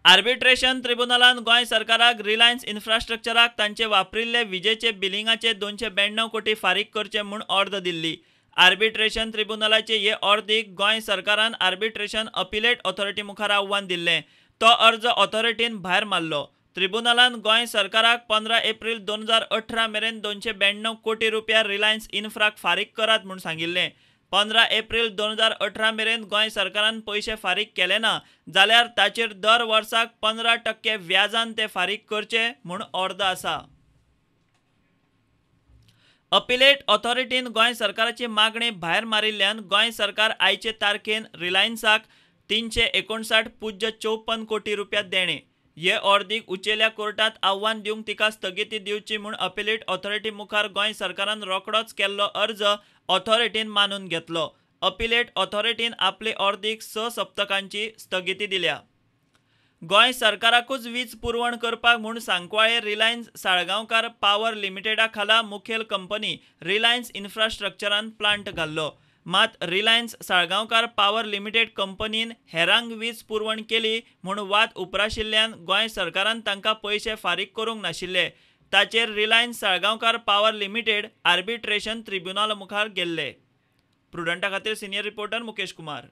Arbitration ट्रिब्युनलान Goa सरकाराक Reliance इन्फ्रास्ट्रक्चराक तांचे वापरिल्ले विजेचे बिलिंगाचे 292 कोटी फारीक करचे म्हूण ऑर्द दिल्ली। आर्बिट्रेशन ट्रिब्युनलाचे हे ऑर्दीक गोंय सरकारान आर्बिट्रेशन अपीलेट ऑथॉरिटी मुखार आव्हान दिल्लें। तो अर्ज ऑथॉरिटीन भायर मारलो। ट्रिब्युनलान गोंय सरकाराक 15 एप्रिल 2018 मेरेन 292 कोटी रुपया रिलायन्स इन्फ्राक फारीक करात म्हूण सांगिल्लें। 15 एप्रिल 2018 मेरेन गोंय सरकारान पैसे फारीक केले ना जाल्यार ताचेर दर वर्साक 15% व्याजान ते फारीक करचे म्हूण ऑर्द आसा। अपीलेट ऑथॉरिटीन गोंय सरकाराची मागणी भायर मारिल्ल्यान गोंय सरकार आयचे तारखेन रिलायन्साक 359.54 कोटी रुपया देणे। हे ऑर्दीक उंचेल्या कोर्टात आव्हान दिवंक तिका स्थगिती दिवची म्हूण अपीलेट ऑथॉरिटी मुखार गोंय सरकारान रोखडोच केल्लो अर्ज ऑथॉरिटीन मानून घेतलो। अपीलेट ऑथॉरिटीन आपले ऑर्दीक 6 सप्तकांची स्थगिती दिल्या। गोंय सरकाराकूच वीज पुरवण करपाक म्हूण सांकवाळे रिलायन्स साळगांवकार पावर लिमिटेडा खाला मुखेल कंपनी रिलायन्स इन्फ्रास्ट्रक्चरान प्लांट घाल्लो। मात रिलायन्स साळगांवकार पावर लिमिटेड कंपनीन हेरांक वीज पुरवण केली म्हूण वाद उपराशिल्ल्यान गोंय सरकारान तांकां पैसे फारीक करूंक नाशिल्ले। ताचेर Reliance Salgaonkar power limited arbitration tribunal मुखार गेल्ले। प्रुडंटा खातीर सिनियर रिपोर्टर मुकेश कुमार।